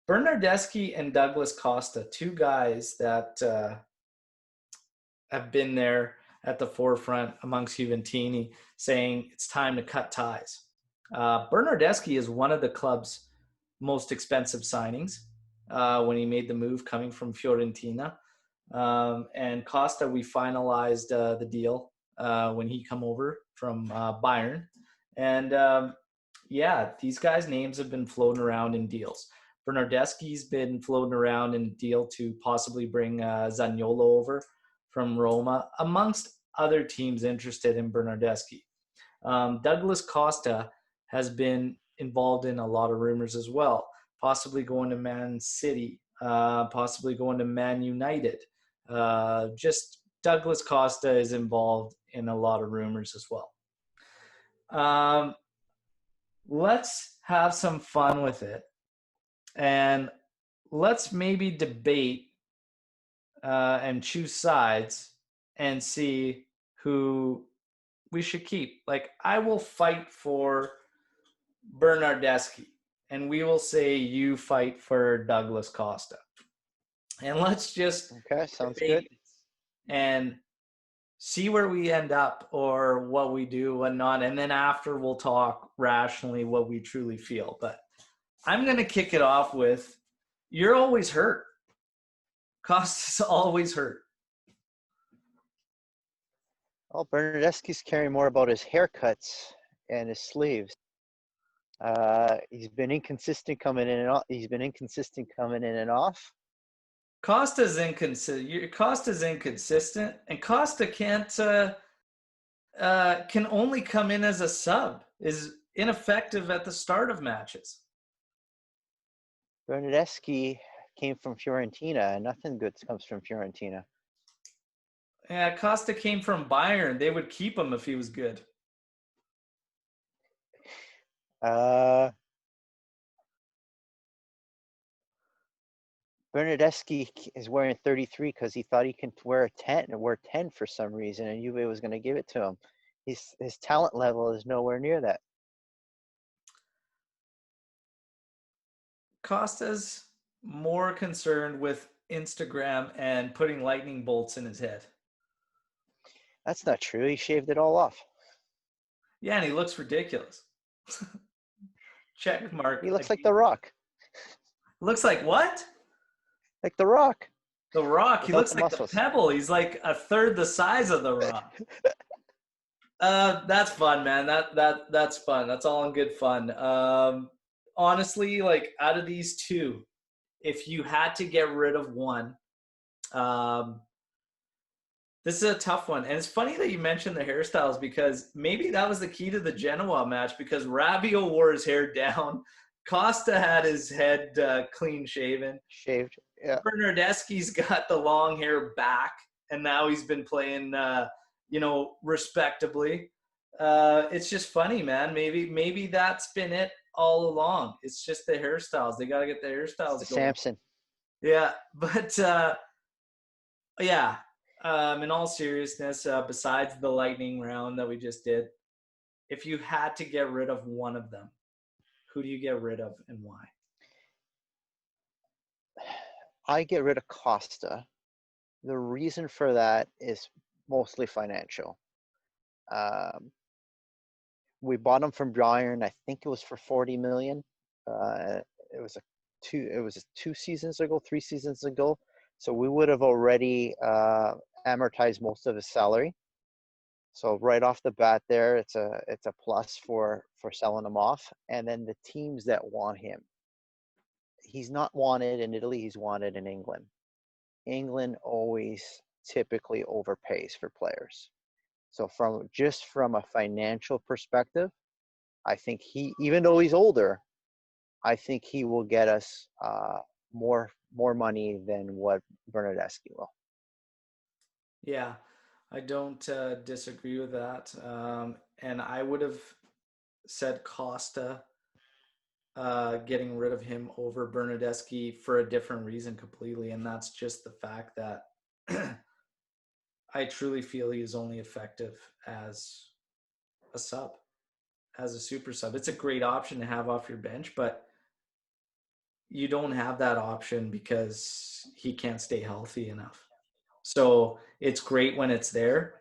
Bernardeschi and Douglas Costa, two guys that have been there at the forefront amongst Juventini, saying it's time to cut ties. Bernardeschi is one of the club's most expensive signings when he made the move coming from Fiorentina. And Costa, we finalized the deal when he come over from Bayern. And yeah, these guys' names have been floating around in deals. Bernardeschi's been floating around in a deal to possibly bring Zaniolo over from Roma, amongst other teams interested in Bernardeschi. Douglas Costa has been involved in a lot of rumors as well, possibly going to Man City, possibly going to Man United. Just Douglas Costa is involved in a lot of rumors as well. Let's have some fun with it. And let's maybe debate and choose sides and see who we should keep. Like, I will fight for Bernardeschi, and we will say you fight for Douglas Costa. And let's just sounds good. And see where we end up or what we do, what not. And then after we'll talk rationally what we truly feel. But I'm going to kick it off with, you're always hurt. Costa's always hurt. Well, Bernardeschi's caring more about his haircuts and his sleeves. He's been inconsistent coming in and off. Costa's inconsistent, and Costa can only come in as a sub. Is ineffective at the start of matches. Bernardeschi came from Fiorentina, and nothing good comes from Fiorentina. Yeah, Costa came from Bayern. They would keep him if he was good. Bernardeschi is wearing 33 because he thought he can wear 10 for some reason, and Juve was going to give it to him. His talent level is nowhere near that. Costa's more concerned with Instagram and putting lightning bolts in his head. That's not true. He shaved it all off. Yeah, and he looks ridiculous. Check mark. He looks like The Rock. Looks like what? Like The Rock. The Rock. He looks like muscles. the Pebble. He's like a third the size of The Rock. That's fun, man. That's fun. That's all in good fun. Honestly, like, out of these two, if you had to get rid of one, this is a tough one. And it's funny that you mentioned the hairstyles, because maybe that was the key to the Genoa match, because Rabiot wore his hair down. Costa had his head clean shaven. Shaved, yeah. Bernardeschi's got the long hair back, and now he's been playing, respectably. It's just funny, man. Maybe that's been it all along. It's just the hairstyles. They got to get the hairstyles going. Samson. Yeah, but yeah. In all seriousness, besides the lightning round that we just did, if you had to get rid of one of them, who do you get rid of and why? I get rid of Costa. The reason for that is mostly financial. We bought him from Bayern. I think it was for 40 million. It was 3 seasons ago. So we would have already amortized most of his salary. So right off the bat there, it's a plus for selling him off. And then the teams that want him. He's not wanted in Italy, he's wanted in England. England always typically overpays for players. So from a financial perspective, I think even though he's older, I think he will get us more money than what Bernardeschi will. Yeah, I don't disagree with that. And I would have said Costa, getting rid of him over Bernardeschi for a different reason completely. And that's just the fact that I truly feel he is only effective as a sub, as a super sub. It's a great option to have off your bench, but you don't have that option because he can't stay healthy enough. So it's great when it's there,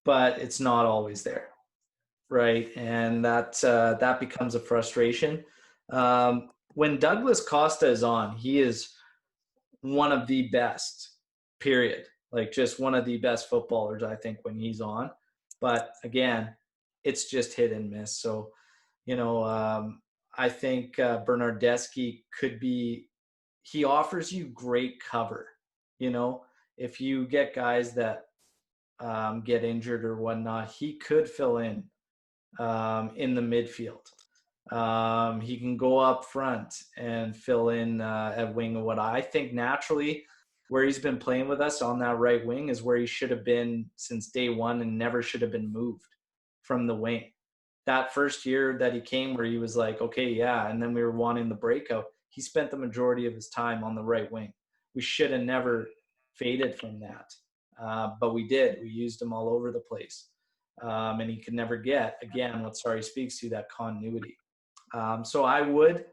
but it's not always there, right? And that becomes a frustration. When Douglas Costa is on, he is one of the best, period. Like just one of the best footballers, I think, when he's on. But again, it's just hit and miss. So, I think Bernardeschi could be, he offers you great cover. If you get guys that get injured or whatnot, he could fill in the midfield. He can go up front and fill in at wing. What I think naturally, where he's been playing with us on that right wing, is where he should have been since day one and never should have been moved from the wing. That first year that he came, where he was like, okay, yeah, and then we were wanting the breakout, he spent the majority of his time on the right wing. We should have never faded from that, but we did. We used him all over the place, and he could never get, again, what Sarri speaks to, that continuity. So I would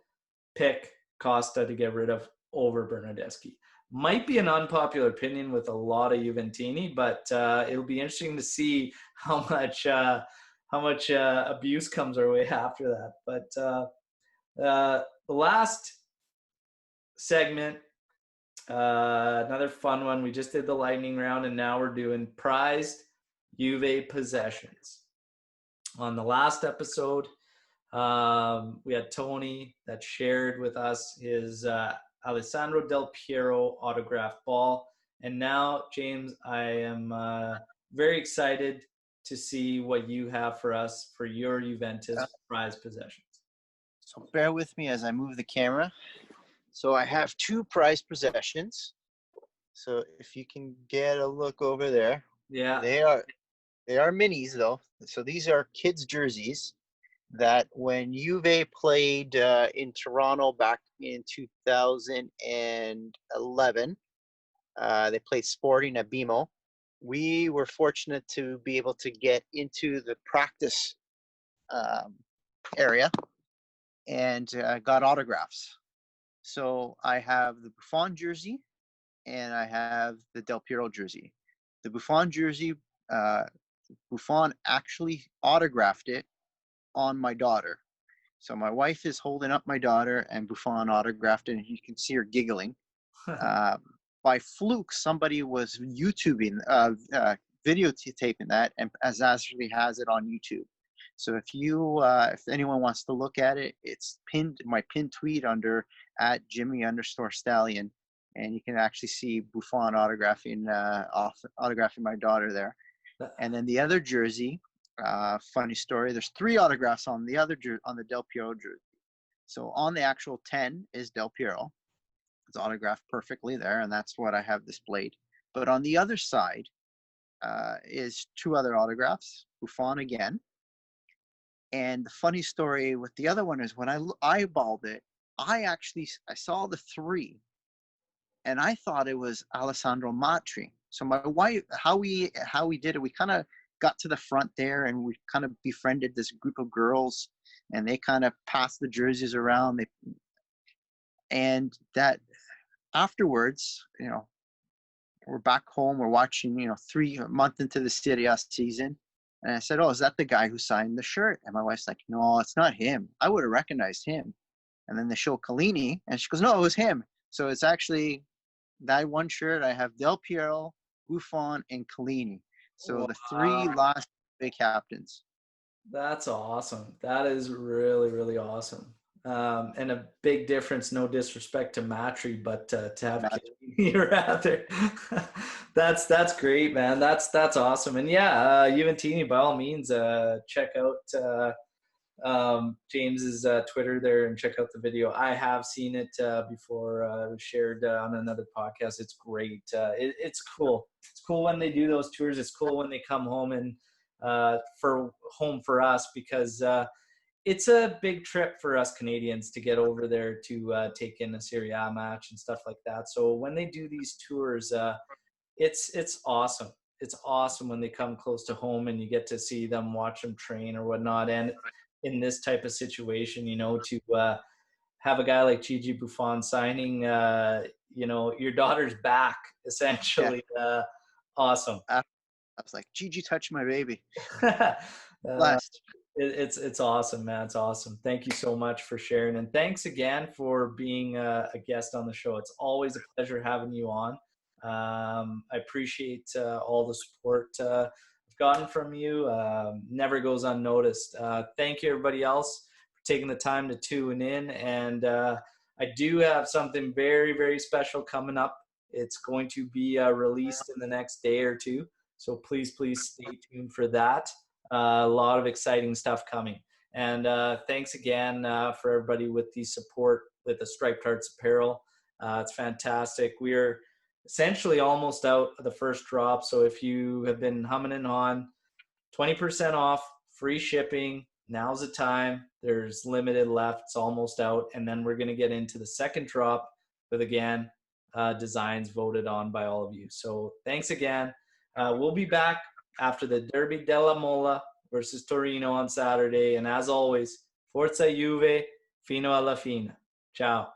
pick Costa to get rid of over Bernardeschi. Might be an unpopular opinion with a lot of Juventini, but it'll be interesting to see how much abuse comes our way after that. But the last segment, another fun one. We just did the lightning round, and now we're doing prized Juve possessions. On the last episode, we had Tony that shared with us his Alessandro Del Piero autographed ball. And now, James, I am very excited to see what you have for us for your Juventus prize possessions. So bear with me as I move the camera. So I have two prize possessions. So if you can get a look over there. Yeah. They are minis though. So these are kids' jerseys that when Juve played in Toronto back in 2011, they played Sporting at BMO. We were fortunate to be able to get into the practice area and got autographs. So I have the Buffon jersey and I have the Del Piero jersey. The Buffon jersey, Buffon actually autographed it on my daughter. So my wife is holding up my daughter and Buffon autographed it, and you can see her giggling. By fluke, somebody was YouTubing, videotaping that, and as actually has it on YouTube. So if anyone wants to look at it, it's pinned, my pinned tweet under @Jimmy_Stallion, and you can actually see Buffon autographing my daughter there. And then the other jersey, funny story, there's 3 autographs on the other on the Del Piero jersey. So on the actual 10 is Del Piero. It's autographed perfectly there, and that's what I have displayed. But on the other side is 2 other autographs, Buffon again. And the funny story with the other one is when I eyeballed it, I saw the 3, and I thought it was Alessandro Matri. So my wife, how we did it, we kind of got to the front there, and we kind of befriended this group of girls, and they kind of passed the jerseys around. And that afterwards, we're back home, we're watching, 3 months into the Serie A season. And I said, "Oh, is that the guy who signed the shirt?" And my wife's like, "No, it's not him. I would have recognized him." And then they show Collini, and she goes, "No, it was him." So it's actually that one shirt. I have Del Piero, Buffon, and Collini. So Wow. the 3 last big captains. That's awesome. That is really, really awesome. And a big difference, no disrespect to Matri, but to have Kellini rather. That's great, man. That's awesome. And yeah, Juventini, by all means, check out James's Twitter there and check out the video. I have seen it before. It was shared on another podcast. It's great. It's cool. It's cool when they do those tours. It's cool when they come home and for us, because it's a big trip for us Canadians to get over there to take in a Serie A match and stuff like that. So when they do these tours, it's awesome. It's awesome when they come close to home and you get to see them, watch them train or whatnot. And in this type of situation, to have a guy like Gigi Buffon signing, your daughter's back, Yeah. essentially. Awesome. I was like, Gigi touched my baby. uh, Blessed. it's awesome, man. It's awesome. Thank you so much for sharing, and thanks again for being a guest on the show. It's always a pleasure having you on. I appreciate all the support I've gotten from you. Never goes unnoticed. Thank you, everybody else, for taking the time to tune in. And I do have something very, very special coming up. It's going to be released in the next day or two. So please stay tuned for that. A lot of exciting stuff coming. And thanks again for everybody with the support with the Striped Hearts apparel. It's fantastic. We're essentially almost out of the first drop. So if you have been humming and hawing, 20% off, free shipping. Now's the time. There's limited left. It's almost out. And then we're going to get into the second drop with, again, designs voted on by all of you. So thanks again. We'll be back after the Derby della Mola versus Torino on Saturday. And as always, Forza Juve, fino alla fine. Ciao.